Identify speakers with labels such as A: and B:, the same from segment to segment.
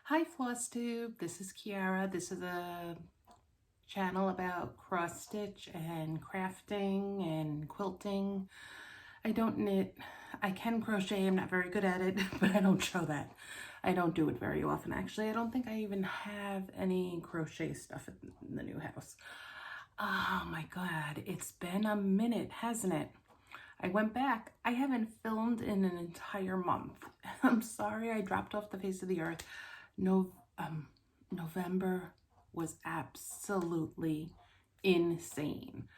A: Hi Flosstube, this is Kiara. This is a channel about cross stitch and crafting and quilting. I don't knit. I can crochet. I'm not very good at it, but I don't show that. I don't do it very often actually. I don't think I even have any crochet stuff in the new house. Oh my god, it's been a minute, hasn't it? I went back. I haven't filmed in an entire month. I'm sorry I dropped off the face of the earth. November was absolutely insane.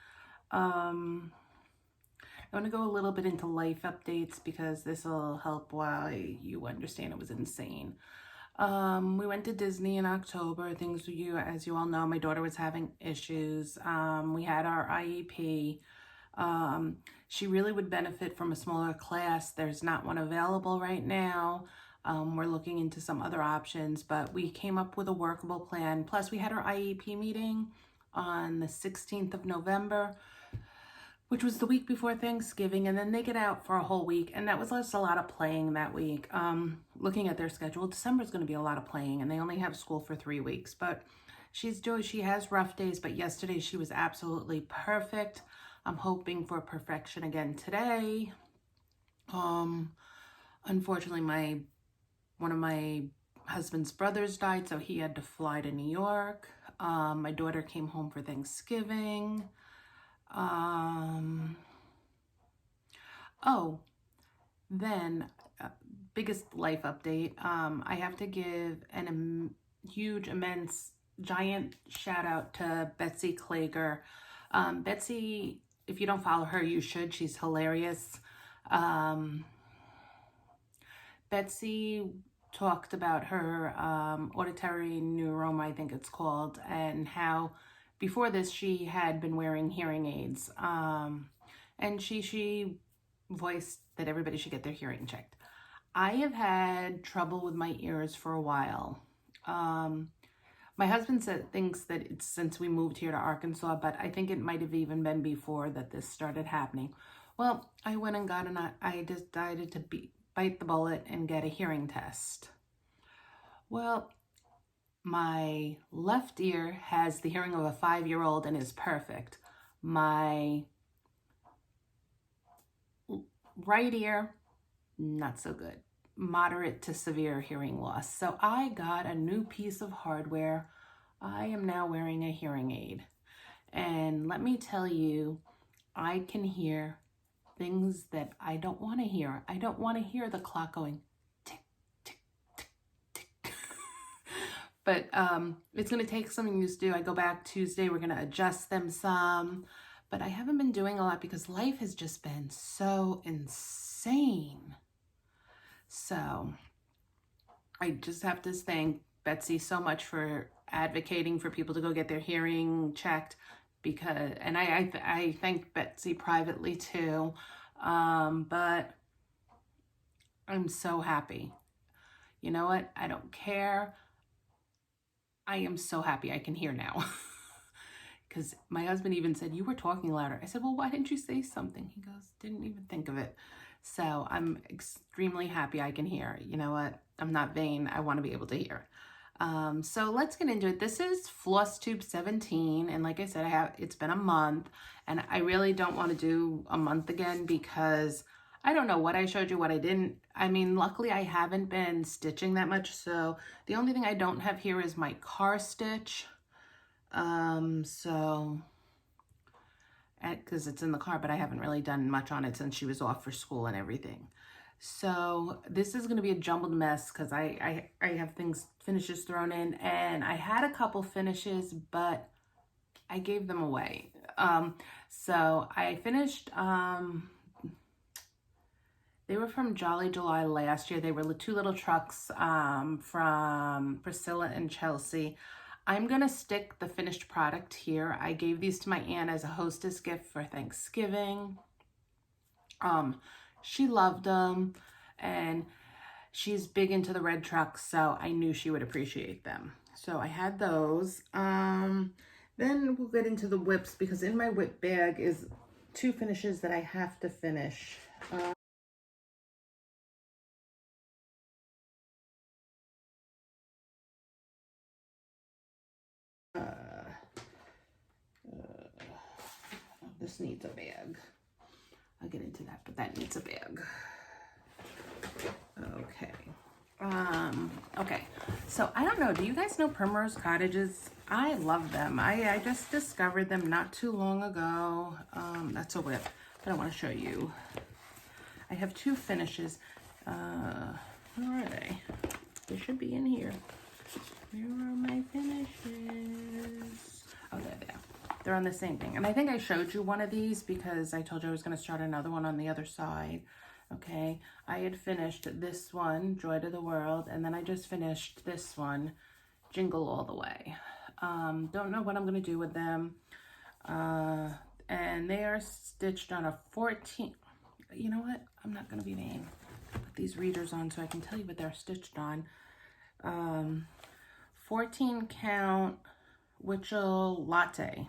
A: I want to go a little bit into life updates because this will help while you understand it was insane. We went to Disney in October. As you all know, my daughter was having issues. We had our IEP. She really would benefit from a smaller class. There's not one available right now. We're looking into some other options, but we came up with a workable plan. Plus, we had our IEP meeting on the 16th of November, which was the week before Thanksgiving, and then they get out for a whole week, and that was just a lot of playing that week. Looking at their schedule, December is going to be a lot of playing, and they only have school for 3 weeks, but she has rough days, but yesterday she was absolutely perfect. I'm hoping for perfection again today. Unfortunately, one of my husband's brothers died, so he had to fly to New York. My daughter came home for Thanksgiving. Biggest life update. I have to give huge, immense, giant shout out to Betsy Klager. Betsy, if you don't follow her, you should. She's hilarious. Betsy talked about her auditory neuroma, I think it's called, and how before this she had been wearing hearing aids. And she voiced that everybody should get their hearing checked. I have had trouble with my ears for a while. My husband thinks that it's since we moved here to Arkansas, but I think it might have even been before that this started happening. Well, I went and I decided to bite the bullet and get a hearing test. Well, my left ear has the hearing of a 5-year-old and is perfect. My right ear, not so good. Moderate to severe hearing loss. So I got a new piece of hardware. I am now wearing a hearing aid. And let me tell you, I can hear things that I don't want to hear. I don't want to hear the clock going tick, tick, tick, tick. But it's going to take some use to do. I go back Tuesday. We're going to adjust them some. But I haven't been doing a lot because life has just been so insane. So I just have to thank Betsy so much for advocating for people to go get their hearing checked, and I thank Betsy privately too. But I'm so happy. You know what? I don't care. I am so happy I can hear now. Because my husband even said, "You were talking louder." I said, "Well, why didn't you say something?" He goes, "Didn't even think of it." So I'm extremely happy I can hear. You know what? I'm not vain. I want to be able to hear. So let's get into it. This is Flosstube17, and like I said, it's been a month, and I really don't want to do a month again because I don't know what I showed you, what I didn't. I mean, luckily I haven't been stitching that much, so the only thing I don't have here is my car stitch. Because it's in the car, but I haven't really done much on it since she was off for school and everything. So this is going to be a jumbled mess because I have finishes thrown in, and I had a couple finishes, but I gave them away. So I finished, they were from Jolly July last year. They were 2 little trucks from Priscilla and Chelsea. I'm going to stick the finished product here. I gave these to my aunt as a hostess gift for Thanksgiving. She loved them, and she's big into the red trucks, so I knew she would appreciate them. So I had those. Then we'll get into the whips because in my whip bag is 2 finishes that I have to finish. this needs a bag. I'll get into that, but that needs a bag. Okay. Okay. So I don't know. Do you guys know Primrose Cottages? I love them. I just discovered them not too long ago. That's a whip, but I want to show you. I have two finishes. Where are they? They should be in here. Where are my finishes? Oh, there. They're on the same thing. And I think I showed you one of these because I told you I was going to start another one on the other side. Okay, I had finished this one, Joy to the World, and then I just finished this one, Jingle All the Way. Don't know what I'm going to do with them. And they are stitched on a 14... You know what? I'm not going to be vain. Put these readers on so I can tell you what they're stitched on. 14 count Witchell Latte.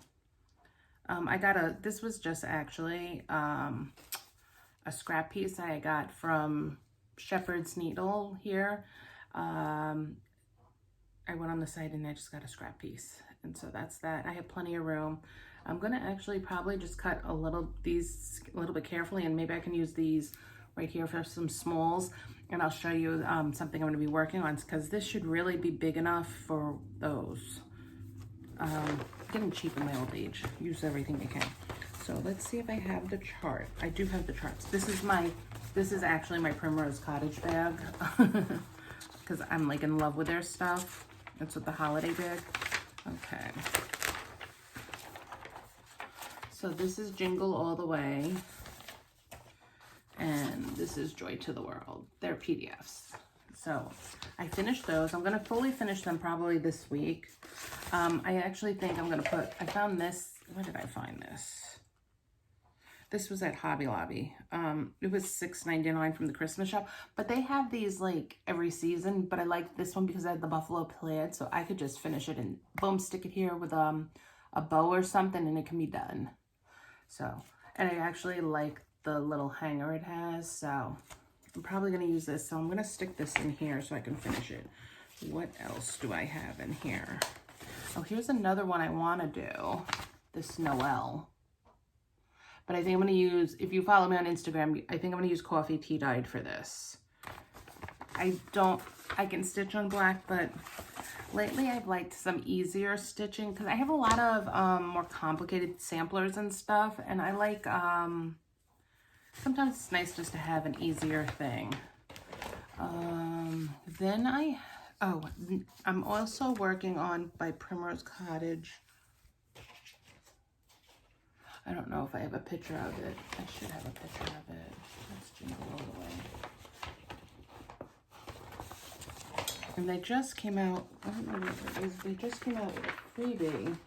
A: This was just actually a scrap piece I got from Shepherd's Needle here. I went on the site and I just got a scrap piece. And so that's that. I have plenty of room. I'm going to actually probably just cut these a little bit carefully, and maybe I can use these right here for some smalls. And I'll show you something I'm going to be working on, because this should really be big enough for those. Getting cheap in my old age. Use everything you can. So let's see if I have the chart. I do have the charts. This is actually my Primrose Cottage bag, because I'm like in love with their stuff. It's with the holiday bag. Okay. So this is Jingle All the Way, and this is Joy to the World. They're PDFs. So I finished those. I'm gonna fully finish them probably this week. I actually think I'm gonna I found this, where did I find this? This was at Hobby Lobby. It was $6.99 from the Christmas shop, but they have these like every season, but I like this one because I had the buffalo plaid, so I could just finish it and boom, stick it here with a bow or something, and it can be done. So, and I actually like the little hanger it has, so I'm probably gonna use this. So I'm gonna stick this in here so I can finish it. What else do I have in here? Oh, here's another one I wanna do, this Noel. But I think I'm going to use, if you follow me on Instagram, I think I'm going to use Coffee Tea Dyed for this. I can stitch on black, but lately I've liked some easier stitching, because I have a lot of more complicated samplers and stuff, and I like, sometimes it's nice just to have an easier thing. Then I'm also working on by Primrose Cottage. I don't know if I have a picture of it. I should have a picture of it. Let's Jingle All the Way. And they just came out, I don't know what it is, they just came out with a freebie.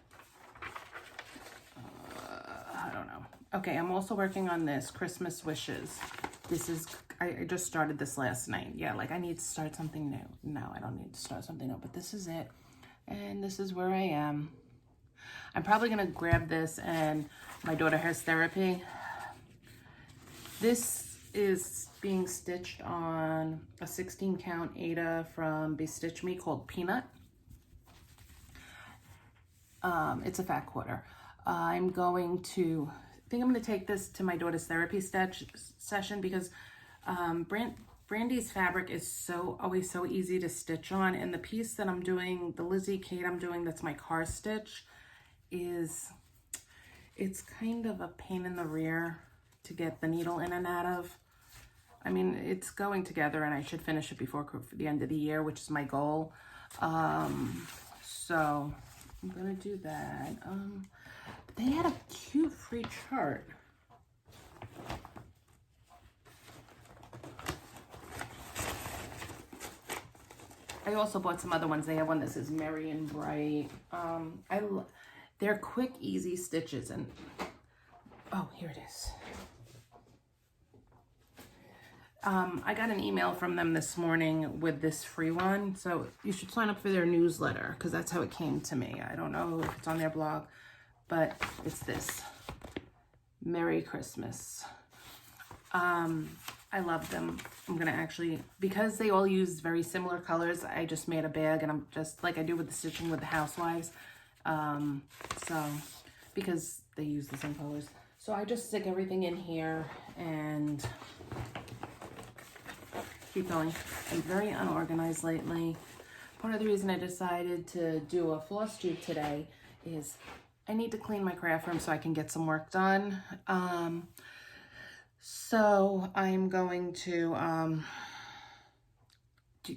A: I don't know. Okay, I'm also working on this, Christmas Wishes. This is, I just started this last night. Yeah, like I need to start something new. No, I don't need to start something new, but this is it. And this is where I am. I'm probably gonna grab this, and my daughter has therapy. This is being stitched on a 16 count Ada from Bestitch Me called Peanut. It's a fat quarter. I think I'm gonna take this to my daughter's therapy session, because Brandy's fabric is always so easy to stitch on, and the piece that I'm doing, the Lizzie Kate I'm doing, that's my car stitch, it's kind of a pain in the rear to get the needle in and out of. I mean, it's going together, and I should finish it before the end of the year, which is my goal. So I'm gonna do that. But they had a cute free chart. I also bought some other ones. They have one that says Merry and Bright. They're quick, easy stitches, and oh, here it is. I got an email from them this morning with this free one, so you should sign up for their newsletter, because that's how it came to me. I don't know if it's on their blog, but it's this. Merry Christmas. I love them. I'm gonna actually, because they all use very similar colors, I just made a bag, and I'm just like I do with the stitching with the housewives. So because they use the same colors. So I just stick everything in here and keep going. I'm very unorganized lately. Part of the reason I decided to do a floss tube today is I need to clean my craft room so I can get some work done. So I'm going to,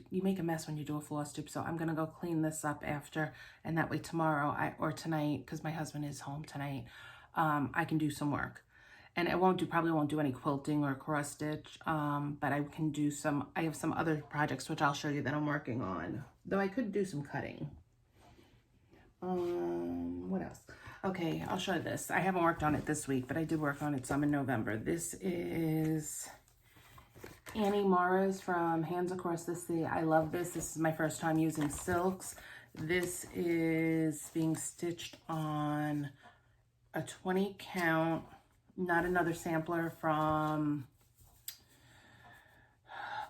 A: you make a mess when you do a floss tube, so I'm gonna go clean this up after, and that way tomorrow or tonight, because my husband is home tonight, I can do some work. And I probably won't do any quilting or cross stitch, but I can do I have some other projects which I'll show you that I'm working on, though I could do some cutting. What else? Okay, I'll show you this. I haven't worked on it this week, but I did work on it some in November. This is Annie Morris from Hands Across the Sea. I love this. This is my first time using silks. This is being stitched on a 20 count, not another sampler from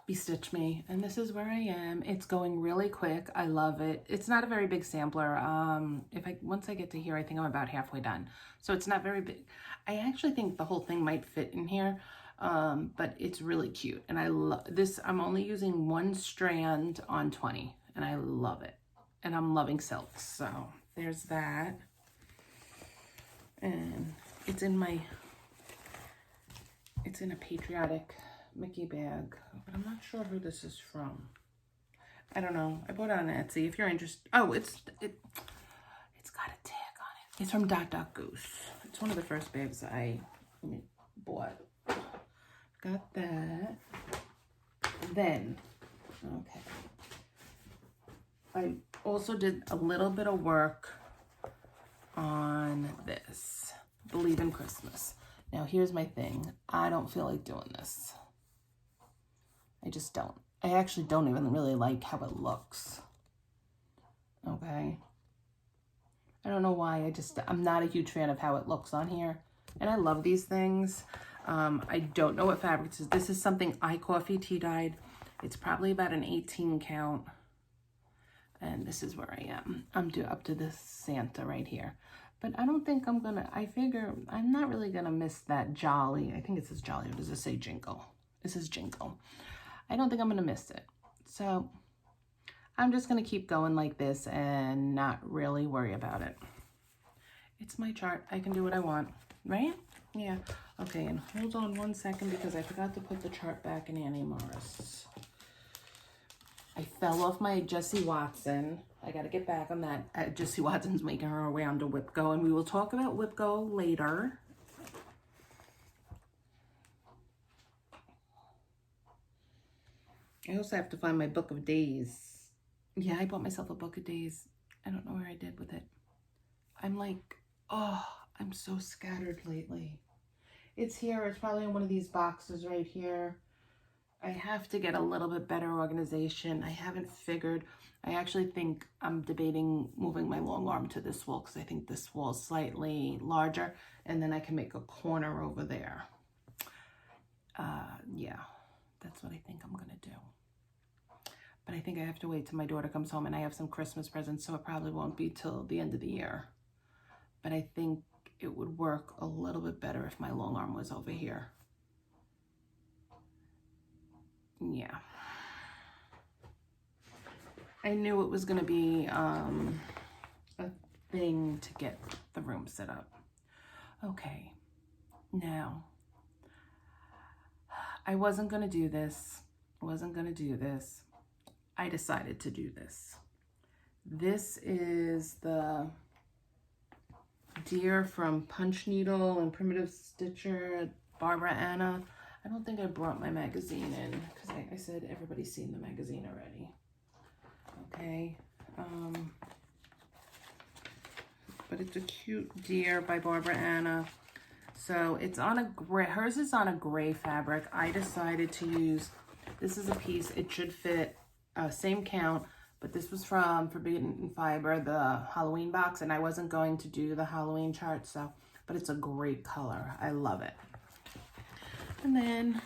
A: Stitch Me, and this is where I am. It's going really quick. I love it. It's not a very big sampler. Once I get to here, I think I'm about halfway done. So it's not very big. I actually think the whole thing might fit in here, but it's really cute. And I love this. I'm only using one strand on 20, and I love it. And I'm loving silks. So there's that. And it's in a patriotic Mickey bag, but I'm not sure who this is from. I don't know. I bought it on Etsy. If you're interested, oh, it's got a tag on it. It's from Dot Dot Goose. It's one of the first bags I bought. Got that. Then, okay. I also did a little bit of work on this. Believe in Christmas. Now here's my thing. I don't feel like doing this. I just don't. I actually don't even really like how it looks. Okay. I don't know why. I'm not a huge fan of how it looks on here. And I love these things. I don't know what fabric this is. This is something I coffee tea dyed. It's probably about an 18 count. And this is where I am. I'm up to this Santa right here. But I don't think I figure I'm not really gonna miss that jolly. I think it says jolly, or does it say jingle? It says jingle. I don't think I'm gonna miss it. So I'm just gonna keep going like this and not really worry about it. It's my chart. I can do what I want, right? Yeah. Okay, and hold on one second because I forgot to put the chart back in Annie Morris. I fell off my Jessie Watson. I got to get back on that. Jessie Watson's making her way onto WhipGo, and we will talk about WhipGo later. I also have to find my book of days. Yeah, I bought myself a book of days. I don't know where I did with it. I'm like, oh, I'm so scattered lately. It's here. It's probably in one of these boxes right here. I have to get a little bit better organization. I haven't figured. I actually think I'm debating moving my long arm to this wall because I think this wall is slightly larger, and then I can make a corner over there. Yeah, that's what I think I'm gonna do. But I think I have to wait till my daughter comes home, and I have some Christmas presents, so it probably won't be till the end of the year. But I think it would work a little bit better if my long arm was over here. Yeah. I knew it was going to be a thing to get the room set up. Okay. Now, I wasn't going to do this. I decided to do this. This is the deer from Punch Needle and Primitive Stitcher, Barbara Anna. I don't think I brought my magazine in because I said everybody's seen the magazine already. Okay. But it's a cute deer by Barbara Anna. So it's on a gray, hers is on a gray fabric. I decided to use, this is a piece, it should fit, same count, but this was from Forbidden Fiber, the Halloween box, and I wasn't going to do the Halloween chart, so, but it's a great color. I love it. And then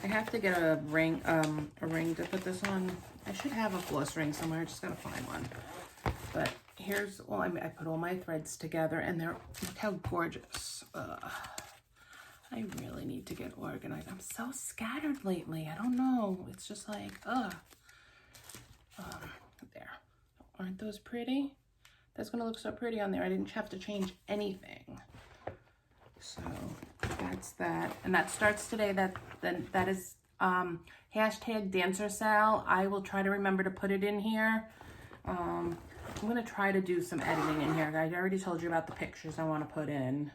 A: I have to get a ring to put this on. I should have a floss ring somewhere. I just gotta find one. But here's, well, I put all my threads together, and look how gorgeous. I really need to get organized. I'm so scattered lately. I don't know. It's just like, there. Aren't those pretty? That's gonna look so pretty on there. I didn't have to change anything. So that's that. And that starts today. That is hashtag dancer sale. I will try to remember to put it in here. I'm gonna try to do some editing in here. I already told you about the pictures I want to put in.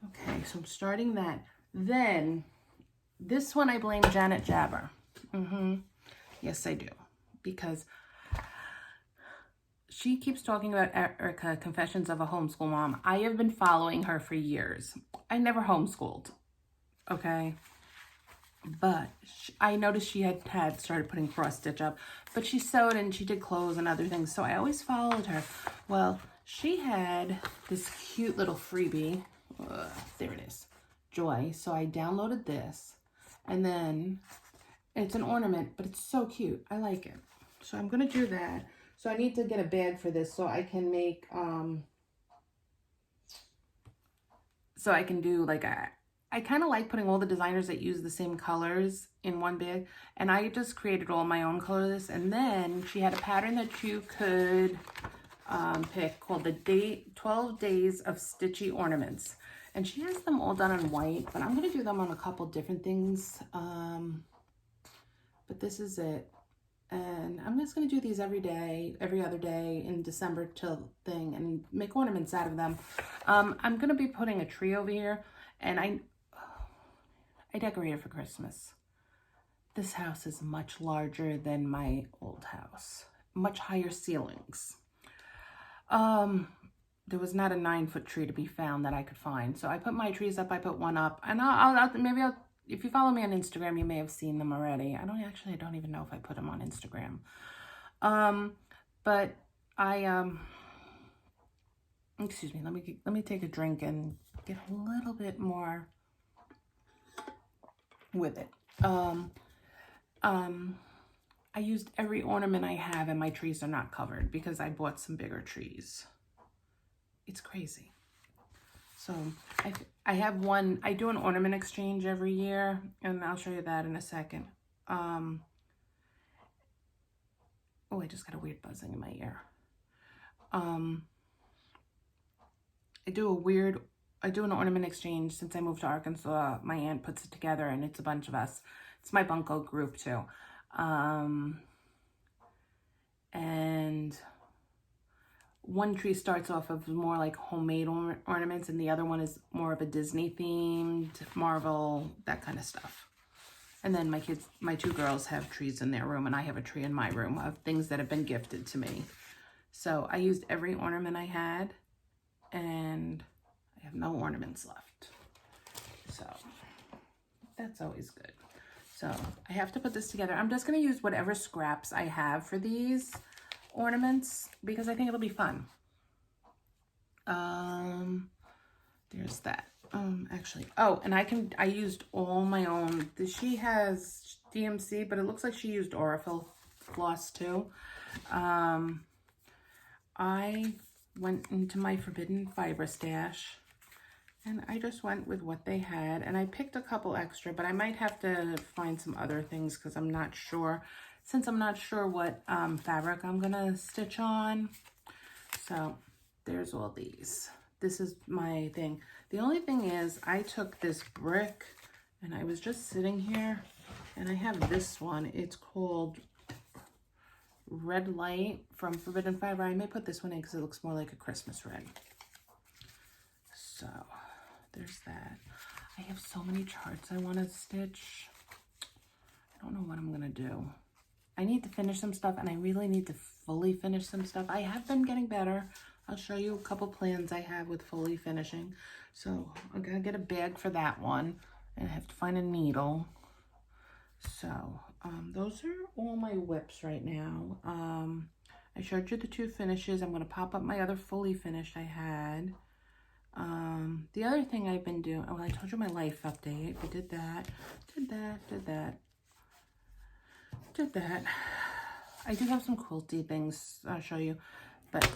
A: Okay, so I'm starting that. Then this one I blame Janet Jabber. Yes, I do, because she keeps talking about Erica, Confessions of a Homeschool Mom. I have been following her for years. I never homeschooled, okay? But I noticed she had started putting cross stitch up, but she sewed and she did clothes and other things, so I always followed her. Well, she had this cute little freebie. There it is, Joy. So I downloaded this, and then it's an ornament, but it's so cute. I like it. So I'm gonna do that. So I need to get a bag for this so I can make, so I can do like I kind of like putting all the designers that use the same colors in one bag. And I just created all my own colors. And then she had a pattern that you could pick called the 12 Days of Stitchy Ornaments. And she has them all done in white, but I'm going to do them on a couple different things. But this is it. And I'm just going to do these every day, every other day in December till thing, and make ornaments out of them. I'm going to be putting a tree over here, and I decorated for Christmas. This house is much larger than my old house, much higher ceilings. There was not a 9-foot tree to be found that I could find. So I put my trees up, I put one up, and maybe if you follow me on Instagram, you may have seen them already. I don't even know if I put them on Instagram. But excuse me, let me take a drink and get a little bit more with it. I used every ornament I have, and my trees are not covered because I bought some bigger trees. It's crazy. So I have one, I do an ornament exchange every year, and I'll show you that in a second. Oh, I just got a weird buzzing in my ear. I do an ornament exchange since I moved to Arkansas. My aunt puts it together, and it's a bunch of us. It's my bunco group too. And one tree starts off of more like homemade ornaments, and the other one is more of a Disney themed, Marvel, that kind of stuff. And then my two girls have trees in their room, and I have a tree in my room of things that have been gifted to me. So I used every ornament I had, and I have no ornaments left. So that's always good. So I have to put this together. I'm just going to use whatever scraps I have for these ornaments because I think it'll be fun. There's that. Actually, oh, and I used all my own. She has DMC, but it looks like she used Aurifil floss too. I went into my Forbidden Fiber stash, and I just went with what they had, and I picked a couple extra, but I might have to find some other things because I'm not sure. Since I'm not sure what fabric I'm gonna stitch on. So there's all these. This is my thing. The only thing is I took this brick, and I was just sitting here, and I have this one. It's called Red Light from Forbidden Fiber. I may put this one in because it looks more like a Christmas red. So there's that. I have so many charts I want to stitch. I don't know what I'm gonna do. I need to finish some stuff, and I really need to fully finish some stuff. I have been getting better. I'll show you a couple plans I have with fully finishing. So I'm gonna get a bag for that one, and I have to find a needle. So those are all my whips right now. I showed you the 2 finishes. I'm gonna pop up my other fully finished I had. The other thing I've been doing, oh, I told you my life update. I did that, did that. I do have some quilty things I'll show you, but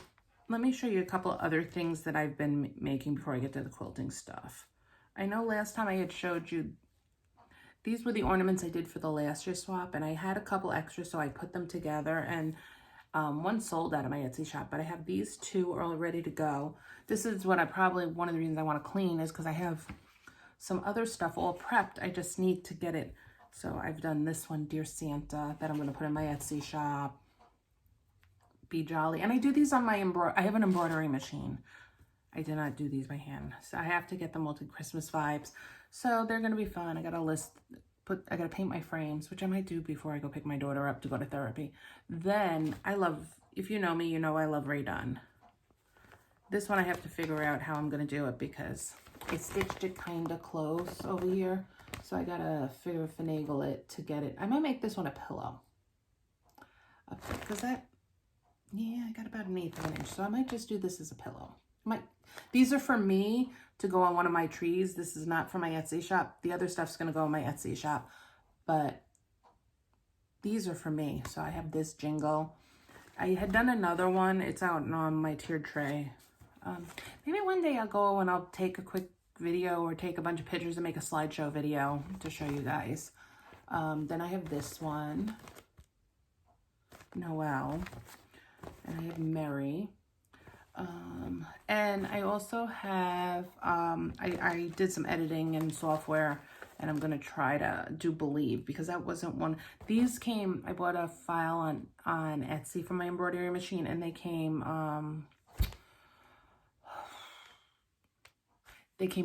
A: let me show you a couple of other things that I've been making before I get to the quilting stuff. I know last time I had showed you, these were the ornaments I did for the last year swap, and I had a couple extras, so I put them together, and one sold out of my Etsy shop, but I have these two all ready to go. This is what one of the reasons I want to clean is because I have some other stuff all prepped. I just need to get it. So I've done this one, Dear Santa, that I'm going to put in my Etsy shop. Be Jolly. And I do these on my I have an embroidery machine. I did not do these by hand. So I have to get them all to Christmas vibes. So they're going to be fun. I got I got to paint my frames, which I might do before I go pick my daughter up to go to therapy. Then if you know me, you know I love Rae Dunn. This one I have to figure out how I'm going to do it because I stitched it kind of close over here. So I got to finagle it to get it. I might make this one a pillow. Because I got about 1/8 of an inch. So I might just do this as a pillow. These are for me to go on one of my trees. This is not for my Etsy shop. The other stuff's going to go on my Etsy shop. But these are for me. So I have this jingle. I had done another one. It's out on my tiered tray. Maybe one day I'll go and I'll take a quick video or take a bunch of pictures and make a slideshow video to show you guys. Then I have this one. Noel. And I have Mary. And I also have, I did some editing and software, and I'm going to try to do Believe, because that wasn't one. These came, I bought a file on Etsy for my embroidery machine, and they came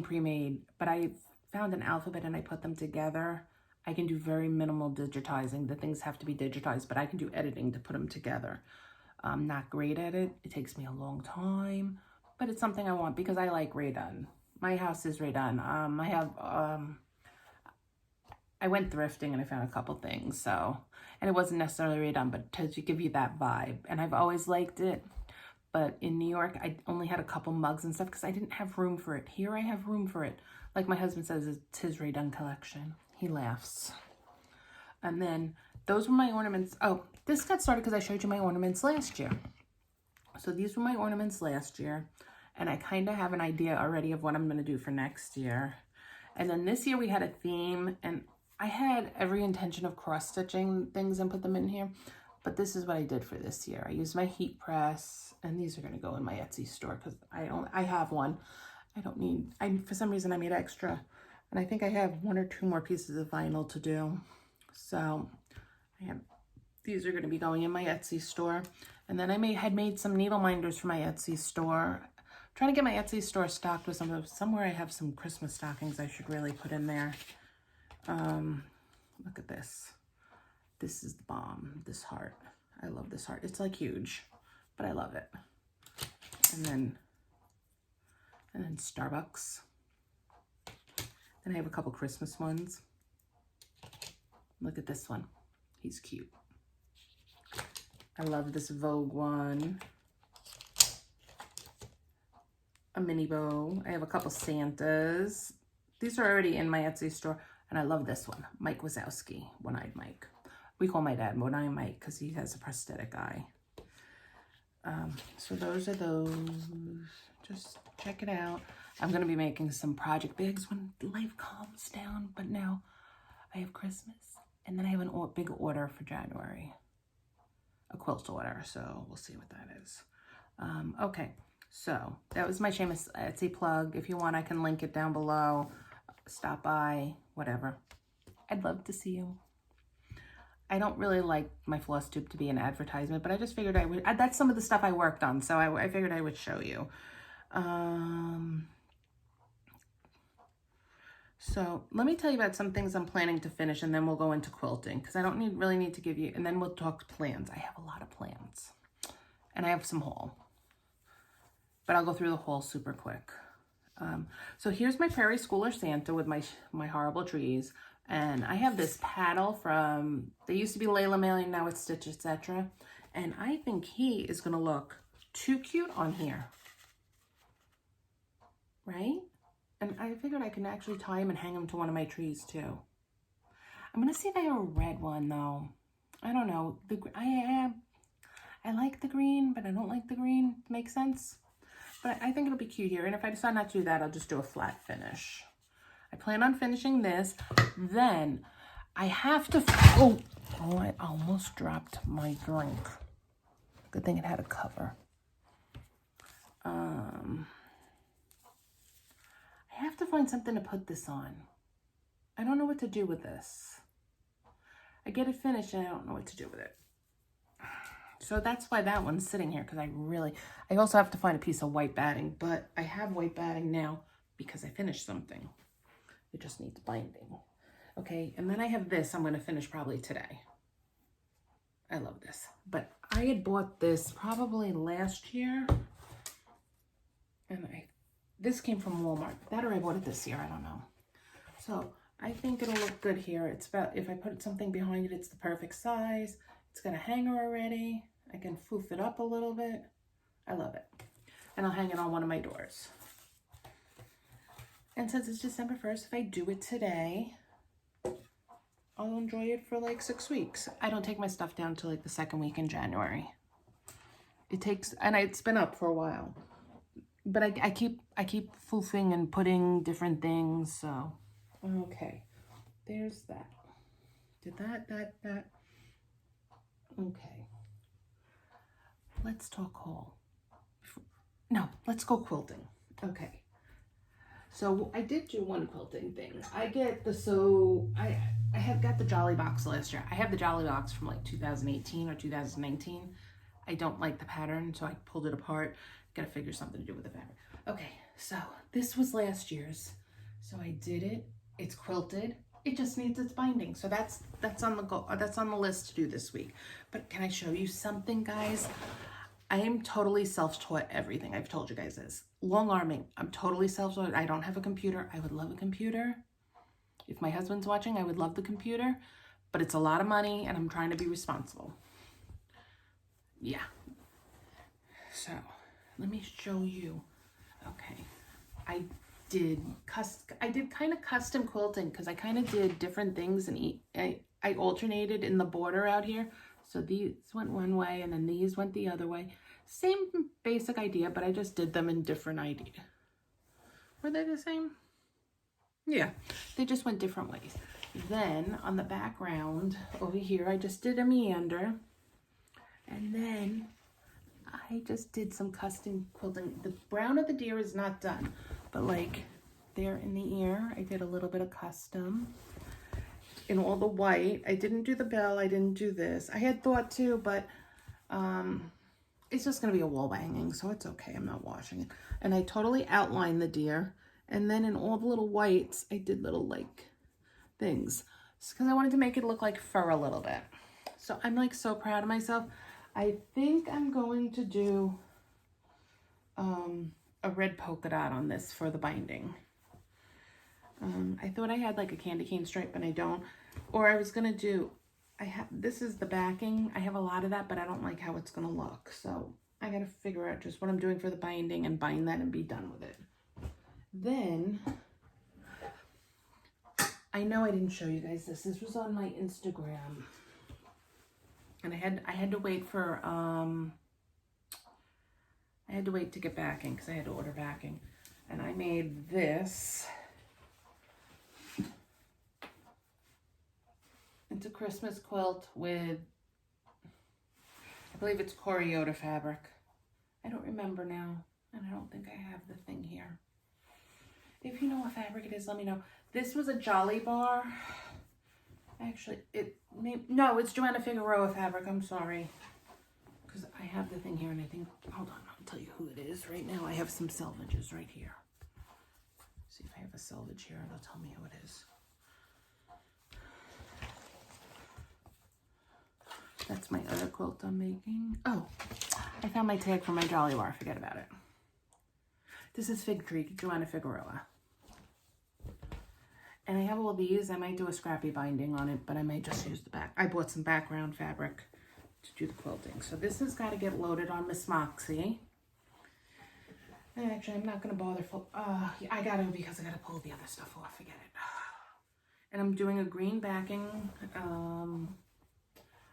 A: pre-made, but I found an alphabet and I put them together. I can do very minimal digitizing. The things have to be digitized, but I can do editing to put them together. I'm not great at it. It takes me a long time, but it's something I want because I like Rae Dunn. My house is Rae Dunn. I went thrifting and I found a couple things, and it wasn't necessarily Rae Dunn, but to give you that vibe. And I've always liked it, but in New York, I only had a couple mugs and stuff because I didn't have room for it. Here I have room for it. Like my husband says, it's his Rae Dunn collection. He laughs. And then those were my ornaments. Oh, this got started because I showed you my ornaments last year. So these were my ornaments last year. And I kind of have an idea already of what I'm going to do for next year. And then this year we had a theme. And I had every intention of cross-stitching things and put them in here. But this is what I did for this year. I used my heat press. And these are going to go in my Etsy store because I have one. I don't need... for some reason I made extra. And I think I have 1 or 2 more pieces of vinyl to do. So... these are going to be going in my Etsy store. And then I had made some needle minders for my Etsy store. I'm trying to get my Etsy store stocked with somewhere I have some Christmas stockings I should really put in there. Look at this. This is the bomb. This heart. I love this heart. It's like huge, but I love it. And then Starbucks. Then I have a couple Christmas ones. Look at this one. He's cute. I love this Vogue one. A mini bow. I have a couple Santas. These are already in my Etsy store. And I love this one. Mike Wazowski. One-eyed Mike. We call my dad One-eyed Mike because he has a prosthetic eye. So those are those. Just check it out. I'm going to be making some project bags when life calms down. But now I have Christmas. And then I have a big order for January. A quilt order, so we'll see what that is. Okay, so that was my shameless Etsy plug. If you want, I can link it down below. Stop by, whatever. I'd love to see you. I don't really like my Flosstube to be an advertisement, but I just figured I would. That's some of the stuff I worked on, so I figured I would show you. So let me tell you about some things I'm planning to finish, and then we'll go into quilting because I don't really need to give you, and then we'll talk plans. I have a lot of plans, and I have some haul, but I'll go through the haul super quick. So here's my Prairie Schooler Santa with my horrible trees, and I have this paddle from, they used to be Layla Mail, now it's Stitch, etc. And I think he is going to look too cute on here, right? And I figured I can actually tie him and hang him to one of my trees too. I'm going to see if I have a red one though. I don't know. I like the green, but I don't like the green. Makes sense? But I think it'll be cute here. And if I decide not to do that, I'll just do a flat finish. I plan on finishing this. Then I have to, oh, I almost dropped my drink. Good thing it had a cover. I have to find something to put this on. I don't know what to do with this. I get it finished and I don't know what to do with it. So that's why that one's sitting here, because I also have to find a piece of white batting, but I have white batting now because I finished something. It just needs binding. Okay, and then I have this I'm going to finish probably today. I love this. But I had bought this probably last year. And this came from Walmart. That or I bought it this year, I don't know. So I think it'll look good here. It's about, if I put something behind it, it's the perfect size. It's got a hanger already. I can foof it up a little bit. I love it. And I'll hang it on one of my doors. And since it's December 1st, if I do it today, I'll enjoy it for like 6 weeks. I don't take my stuff down till like the second week in January. It takes, and it's been up for a while. But I keep foofing and putting different things, so. Okay, there's that. Did that. Okay. Let's talk haul. No, let's go quilting. Okay. So I did do one quilting thing. I have got the Jolly box last year. I have the Jolly box from like 2018 or 2019. I don't like the pattern, so I pulled it apart. Gotta figure something to do with the fabric. Okay, so this was last year's. So I did it. It's quilted. It just needs its binding. So that's on the list to do this week. But can I show you something, guys? I am totally self-taught everything. I've told you guys this. Long arming, I'm totally self-taught. I don't have a computer. I would love a computer. If my husband's watching, I would love the computer. But it's a lot of money and I'm trying to be responsible. Yeah. So let me show you. Okay. I did kind of custom quilting because I kind of did different things and I alternated in the border out here. So these went one way and then these went the other way. Same basic idea, but I just did them in different ideas. Were they the same? Yeah, they just went different ways. Then on the background over here, I just did a meander. And then I just did some custom quilting. The brown of the deer is not done, but like there in the ear, I did a little bit of custom. In all the white, I didn't do the bell, I didn't do this. I had thought to, but it's just gonna be a wall hanging, so it's okay, I'm not washing it. And I totally outlined the deer. And then in all the little whites, I did little like things. Because I wanted to make it look like fur a little bit. So I'm like so proud of myself. I think I'm going to do a red polka dot on this for the binding. I thought I had like a candy cane stripe, but I don't. Or I was gonna do, this is the backing. I have a lot of that, but I don't like how it's gonna look. So I gotta figure out just what I'm doing for the binding and bind that and be done with it. Then, I know I didn't show you guys this. This was on my Instagram. And I had to wait for, I had to wait to get backing because I had to order backing. And I made this. It's a Christmas quilt with, I believe it's Coriota fabric. I don't remember now. And I don't think I have the thing here. If you know what fabric it is, let me know. This was a Jolly Bar. Actually, no, it's Joanna Figueroa fabric. I'm sorry. Because I have the thing here and I think, hold on, I'll tell you who it is right now. I have some selvages right here. See if I have a selvage here. It'll tell me who it is. That's my other quilt I'm making. Oh, I found my tag for my Jolly Bar. Forget about it. This is Fig Tree, Joanna Figueroa. And I have all these. I might do a scrappy binding on it, but I might just use the back. I bought some background fabric to do the quilting. So this has got to get loaded on Miss Moxie. And actually, I'm not going to bother. I got to because I got to pull the other stuff off. Forget it. And I'm doing a green backing. I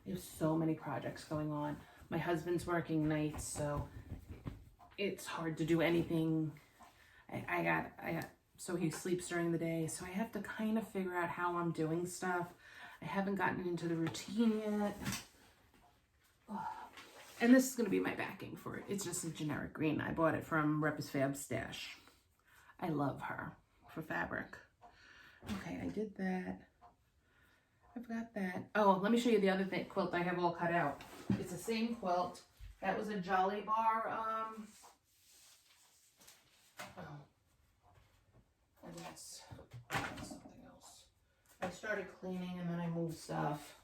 A: have so many projects going on. My husband's working nights, so it's hard to do anything. I got, so he sleeps during the day, so I have to kind of figure out how I'm doing stuff. I haven't gotten into the routine yet. And this is going to be my backing for it. It's just a generic green. I bought it from Rep's Fab Stash. I love her for fabric. Okay, I did that. I forgot that. Oh, let me show you the other quilt I have all cut out. It's the same quilt. That was a Jolly Bar. And that's something else. I started cleaning and then I moved stuff.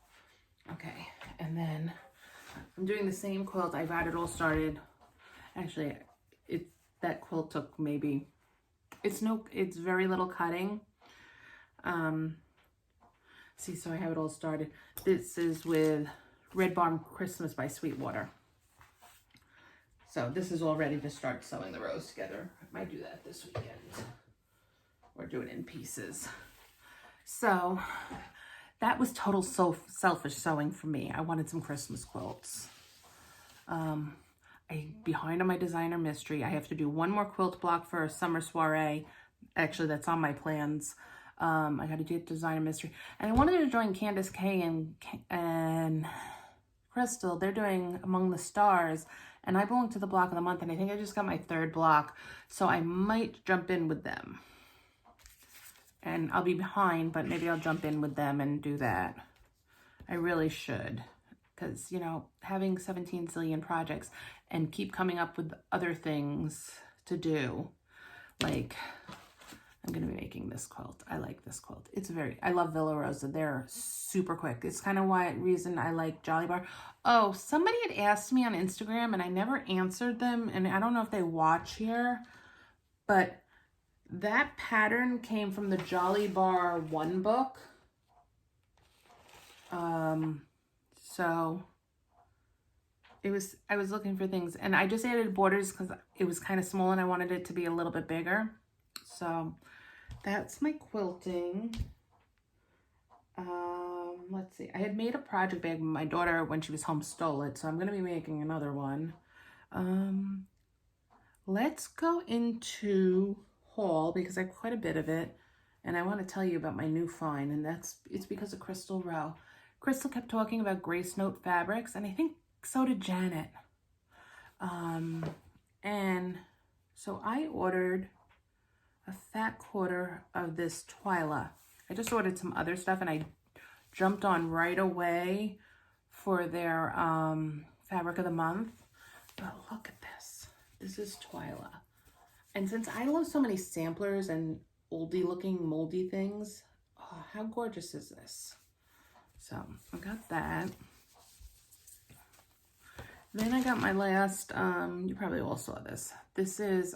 A: Okay, and then I'm doing the same quilt. I got it all started. Actually, that quilt took maybe, it's very little cutting. See, so I have it all started. This is with Red Barn Christmas by Sweetwater. So this is all ready to start sewing the rows together. I might do that this weekend or do it in pieces. So that was total selfish sewing for me. I wanted some Christmas quilts. I'm behind on my designer mystery. I have to do one more quilt block for a summer soiree. Actually, that's on my plans. I got to do designer mystery. And I wanted to join Candace K and Krystal. They're doing Among the Stars. And I belong to the block of the month. And I think I just got my 3rd block. So I might jump in with them. And I'll be behind, but maybe I'll jump in with them and do that. I really should. Because, you know, having 17 zillion projects and keep coming up with other things to do. Like, I'm going to be making this quilt. I like this quilt. I love Villa Rosa. They're super quick. It's kind of reason I like Jolly Bar. Oh, somebody had asked me on Instagram and I never answered them. And I don't know if they watch here, but that pattern came from the Jolly Bar 1 book. So I was looking for things and I just added borders because it was kind of small and I wanted it to be a little bit bigger. So that's my quilting. Let's see. I had made a project bag. My daughter, when she was home, stole it. So I'm going to be making another one. Let's go into haul because I have quite a bit of it. And I want to tell you about my new find. And it's because of Krystal Rowe. Krystal kept talking about Grace Note fabrics. And I think so did Janet. And so I ordered a fat quarter of this Twyla. I just ordered some other stuff and I jumped on right away for their fabric of the month. But look at this. This is Twyla. And since I love so many samplers and oldie looking moldy things, oh, how gorgeous is this? So I got that. Then I got my last, you probably all saw this. This is,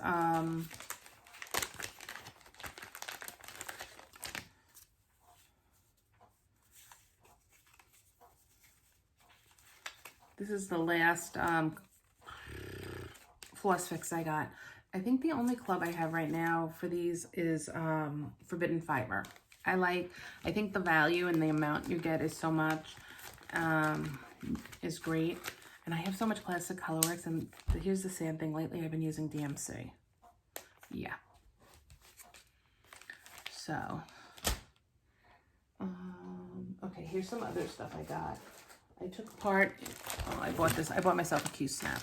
A: this is the last floss fix I got. I think the only club I have right now for these is Forbidden Fiber. I think the value and the amount you get is so much, is great. And I have so much Classic Colorworks, and here's the sad thing. Lately I've been using DMC. Yeah. So, okay, here's some other stuff I got. I took apart, I bought myself a Q-Snap.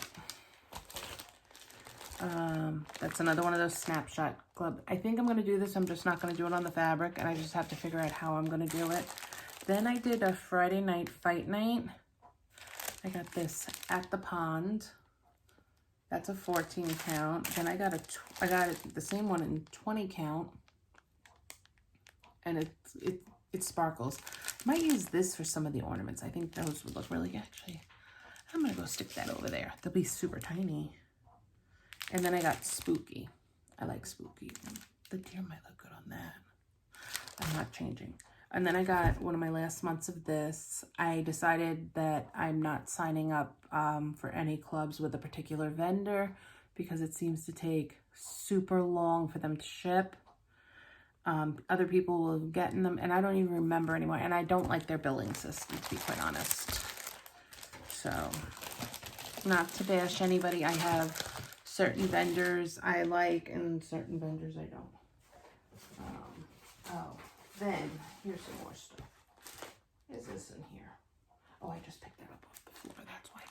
A: That's another one of those snapshot club. I think I'm going to do this. I'm just not going to do it on the fabric, and I just have to figure out how I'm going to do it. Then I did a Friday night fight night. I got this At the Pond. That's a 14 count. Then I got the same one in 20 count. And it sparkles. I might use this for some of the ornaments. I think those would look really good. Actually, I'm going to go stick that over there. They'll be super tiny. And then I got Spooky. I like Spooky. The deer might look good on that. I'm not changing. And then I got one of my last months of this. I decided that I'm not signing up for any clubs with a particular vendor because it seems to take super long for them to ship. Other people will get in them, and I don't even remember anymore. And I don't like their billing system, to be quite honest. So, not to bash anybody. I have certain vendors I like and certain vendors I don't. Oh, then here's some more stuff. Is this in here? Oh, I just picked that up off the floor, that's why.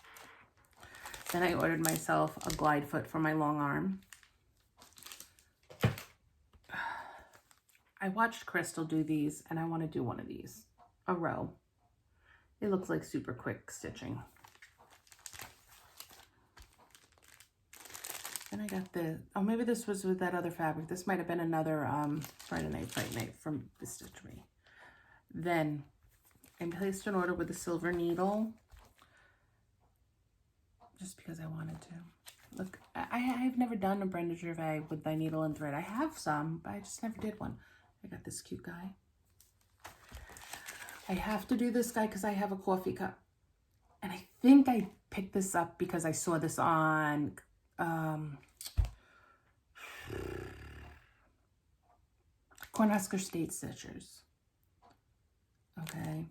A: Then I ordered myself a glide foot for my long arm. I watched Krystal do these and I want to do one of these. A row. It looks like super quick stitching. Then I got the, oh, maybe this was with that other fabric. This might have been another Friday Night Fright Night from the Stitchery. Then I placed an order with a silver needle just because I wanted to. Look, I've never done a Brenda Gervais with my needle and thread. I have some, but I just never did one. I got this cute guy. I have to do this guy because I have a coffee cup. And I think I picked this up because I saw this on Cornhusker State Stitchers. Okay.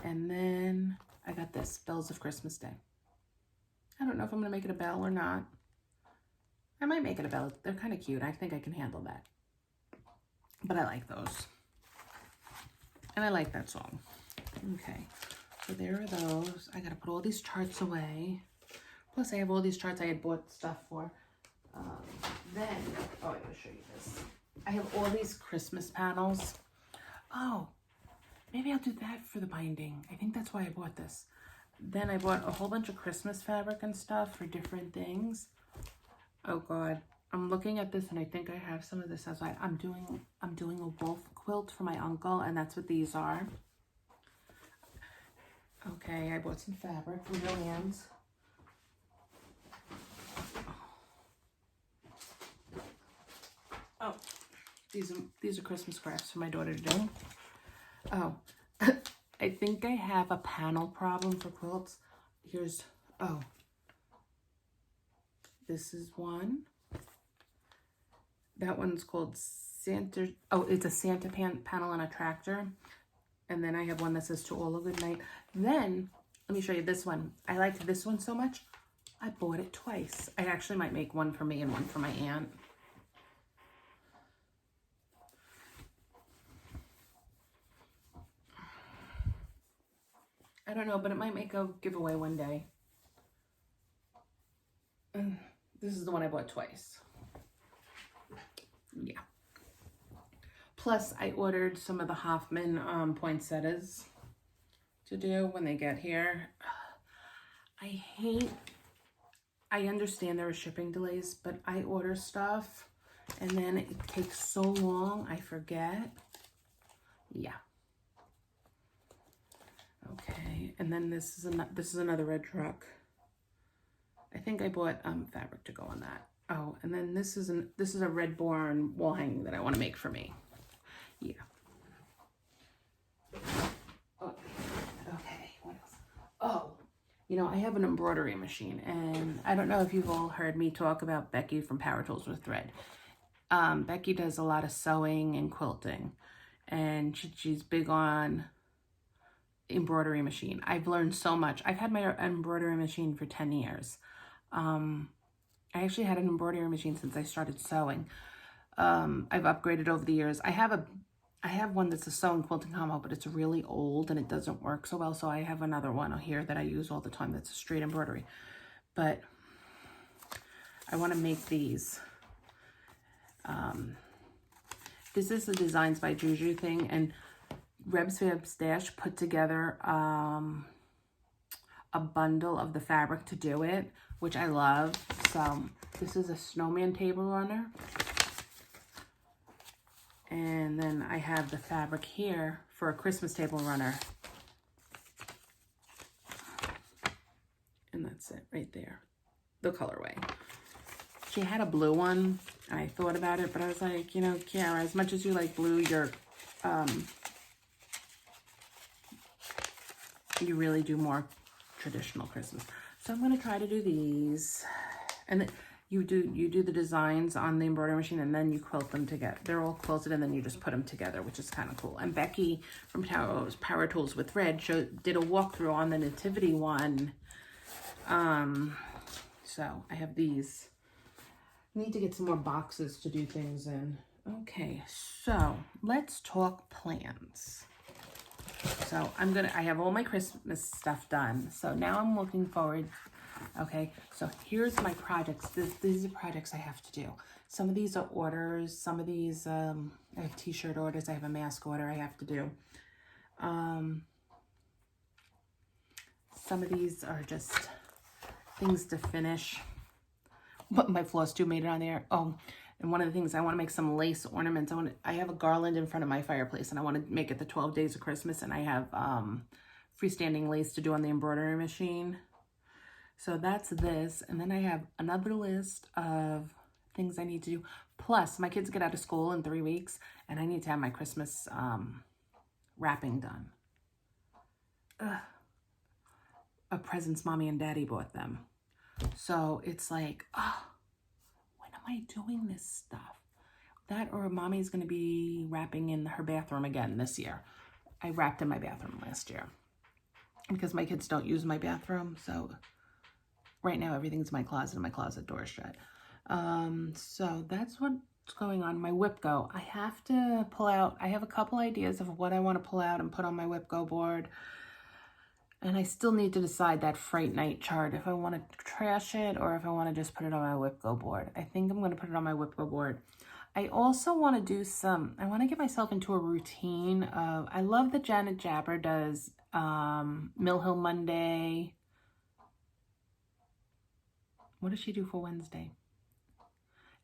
A: And then I got this, Bells of Christmas Day. I don't know if I'm going to make it a bell or not. I might make it a bell. They're kind of cute. I think I can handle that. But I like those. And I like that song. Okay. So there are those. I got to put all these charts away. Plus I have all these charts I had bought stuff for. Then, oh, I got to show you this. I have all these Christmas panels. Oh, maybe I'll do that for the binding. I think that's why I bought this. Then I bought a whole bunch of Christmas fabric and stuff for different things. Oh God, I'm looking at this and I think I have some of this as well. I'm doing a wolf quilt for my uncle, and that's what these are. Okay, I bought some fabric from Joann's. Oh, these are Christmas crafts for my daughter to do. Oh, I think I have a panel problem for quilts. Here's, oh, this is one. That one's called Santa. Oh, it's a Santa panel and a tractor. And then I have one that says To All a Good Night. Then, let me show you this one. I liked this one so much, I bought it twice. I actually might make one for me and one for my aunt. I don't know, but it might make a giveaway one day. This is the one I bought twice. Yeah. Plus, I ordered some of the Hoffman poinsettias to do when they get here. I understand there are shipping delays, but I order stuff and then it takes so long, I forget. Yeah. Okay, and then this is another red truck. I think I bought fabric to go on that. Oh, and then this is a red barn wall hanging that I want to make for me. Yeah. Oh, okay, what else? Oh, you know, I have an embroidery machine, and I don't know if you've all heard me talk about Becky from Power Tools with Thread. Becky does a lot of sewing and quilting, and she's big on embroidery machine. I've learned so much. I've had my embroidery machine for 10 years. I actually had an embroidery machine since I started sewing. I've upgraded over the years. I have one that's a sewing quilting combo, but it's really old and it doesn't work so well. So I have another one here that I use all the time that's a straight embroidery. But I want to make these. This is the Designs by Juju thing, and Reb's Fab Stash put together a bundle of the fabric to do it, which I love. So this is a snowman table runner. And then I have the fabric here for a Christmas table runner. And that's it right there, the colorway. She had a blue one, and I thought about it, but I was like, you know, Kiara, as much as you like blue, you really do more traditional Christmas. So I'm going to try to do these. And then you do the designs on the embroidery machine, and then you quilt them together. They're all quilted, and then you just put them together, which is kind of cool. And Becky from Power Tools with Thread did a walkthrough on the Nativity one So I have these. I need to get some more boxes to do things in. Okay, so let's talk plans. So I have all my Christmas stuff done. So now I'm looking forward. Okay, so here's my projects. These are projects I have to do. Some of these are orders. Some of these, I have t-shirt orders. I have a mask order I have to do. Some of these are just things to finish. But my Flosstube made it on there. Oh, and one of the things, I want to make some lace ornaments. I have a garland in front of my fireplace, and I want to make it the 12 days of Christmas, and I have freestanding lace to do on the embroidery machine. So that's this, and then I have another list of things I need to do. Plus, my kids get out of school in 3 weeks, and I need to have my Christmas wrapping done. Of presents Mommy and Daddy bought them. So it's like, when am I doing this stuff? That or Mommy's going to be wrapping in her bathroom again this year. I wrapped in my bathroom last year because my kids don't use my bathroom. So right now everything's in my closet and my closet door is shut. So that's what's going on. My whip go. I have to pull out. I have a couple ideas of what I want to pull out and put on my whip go board. And I still need to decide that Fright Night chart, if I want to trash it or if I want to just put it on my whip go board. I think I'm going to put it on my whip go board. I also want to do I want to get myself into a routine of, I love that Janet Jabber does Mill Hill Monday. What does she do for Wednesday?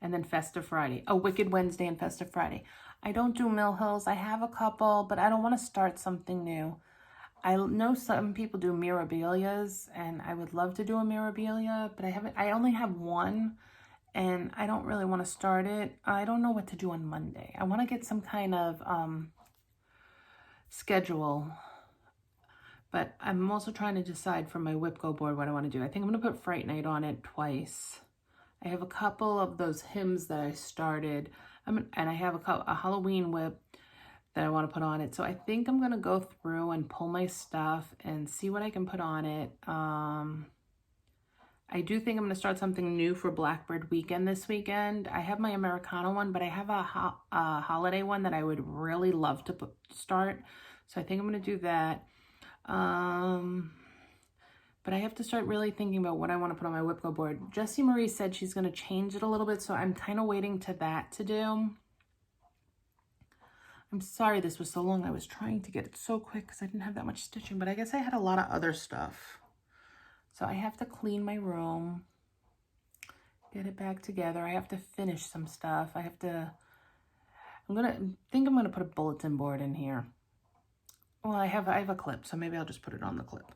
A: And then Festive Friday. Oh, Wicked Wednesday and Festive Friday. I don't do Mill Hills. I have a couple, but I don't want to start something new. I know some people do Mirabilias, and I would love to do a Mirabilia, but I only have one, and I don't really want to start it. I don't know what to do on Monday. I want to get some kind of schedule, but I'm also trying to decide for my whip go board what I want to do. I think I'm going to put Fright Night on it twice. I have a couple of those hymns that I started, and I have a Halloween whip that I want to put on it. So I think I'm going to go through and pull my stuff and see what I can put on it. I do think I'm going to start something new for Blackbird Weekend this weekend. I have my Americana one, but I have a holiday one that I would really love to start. So I think I'm going to do that. But I have to start really thinking about what I want to put on my whip go board. Jessie Marie said she's going to change it a little bit, so I'm kind of waiting to that to do. I'm sorry this was so long. I was trying to get it so quick because I didn't have that much stitching, but I guess I had a lot of other stuff. So I have to clean my room, get it back together. I have to finish some stuff. I think I'm gonna put a bulletin board in here. Well, I have a clip, so maybe I'll just put it on the clip.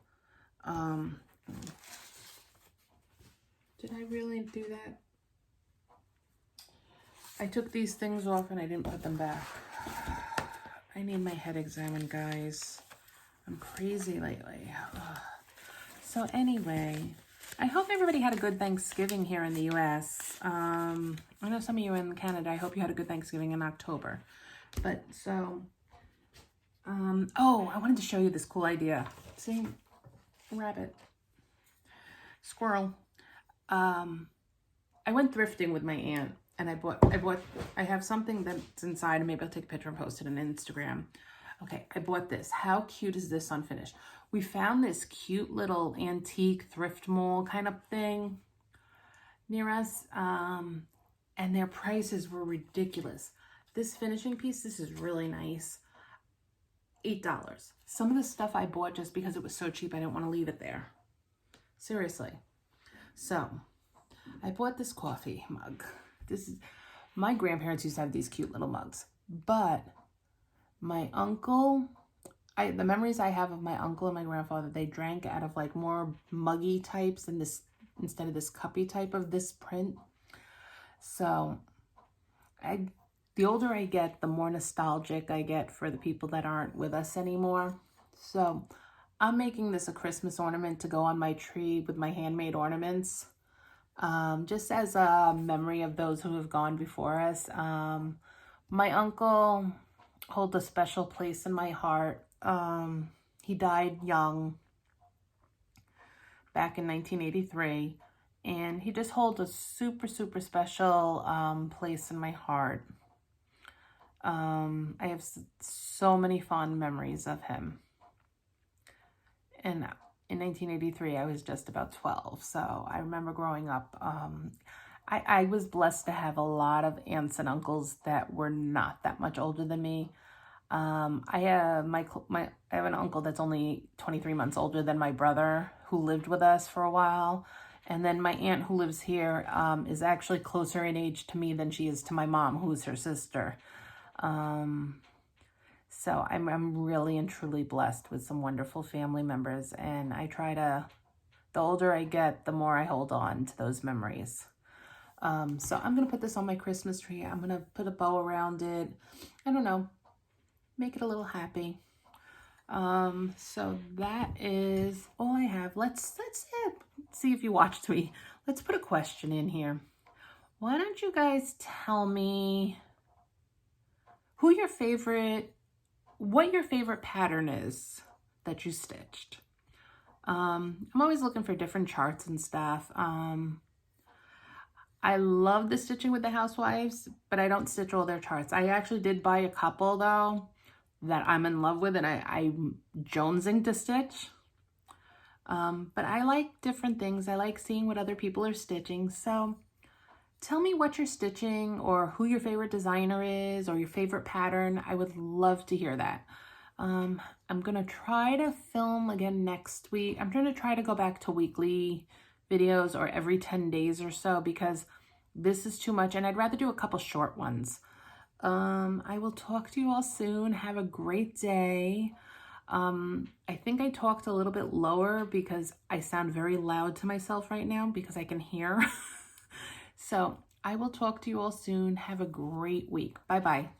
A: Did I really do that? I took these things off and I didn't put them back. I need my head examined, guys. I'm crazy lately. Ugh. So anyway, I hope everybody had a good Thanksgiving here in the U.S. I know some of you in Canada, I hope you had a good Thanksgiving in October. But so, oh, I wanted to show you this cool idea. See, rabbit, squirrel. I went thrifting with my aunt. And I have something that's inside, and maybe I'll take a picture and post it on Instagram. Okay, I bought this. How cute is this unfinished? We found this cute little antique thrift mall kind of thing near us, and their prices were ridiculous. This finishing piece, this is really nice. $8. Some of the stuff I bought just because it was so cheap, I didn't want to leave it there. Seriously. So, I bought this coffee mug. My grandparents used to have these cute little mugs, but my uncle, the memories I have of my uncle and my grandfather, they drank out of like more muggy types and this, instead of this cuppy type of this print. So the older I get, the more nostalgic I get for the people that aren't with us anymore. So I'm making this a Christmas ornament to go on my tree with my handmade ornaments. Just as a memory of those who have gone before us. My uncle holds a special place in my heart. He died young back in 1983, and he just holds a super, super special place in my heart. I have so many fond memories of him. And in 1983, I was just about 12, so I remember growing up. I was blessed to have a lot of aunts and uncles that were not that much older than me. I have I have an uncle that's only 23 months older than my brother, who lived with us for a while. And then my aunt, who lives here, is actually closer in age to me than she is to my mom, who's her sister. So I'm really and truly blessed with some wonderful family members, and I try to, the older I get, the more I hold on to those memories. So I'm going to put this on my Christmas tree. I'm going to put a bow around it. I don't know, make it a little happy. So that is all I have. Let's see if you watched me. Let's put a question in here. Why don't you guys tell me what your favorite pattern is that you stitched? I'm always looking for different charts and stuff. I love the Stitching with the Housewives, but I don't stitch all their charts. I actually did buy a couple though that I'm in love with, and I'm jonesing to stitch. But I like different things. I like seeing what other people are stitching. So tell me what you're stitching, or who your favorite designer is, or your favorite pattern. I would love to hear that. I'm going to try to film again next week. I'm trying to try to go back to weekly videos or every 10 days or so, because this is too much, and I'd rather do a couple short ones. I will talk to you all soon. Have a great day. I think I talked a little bit lower because I sound very loud to myself right now because I can hear. So I will talk to you all soon. Have a great week. Bye-bye.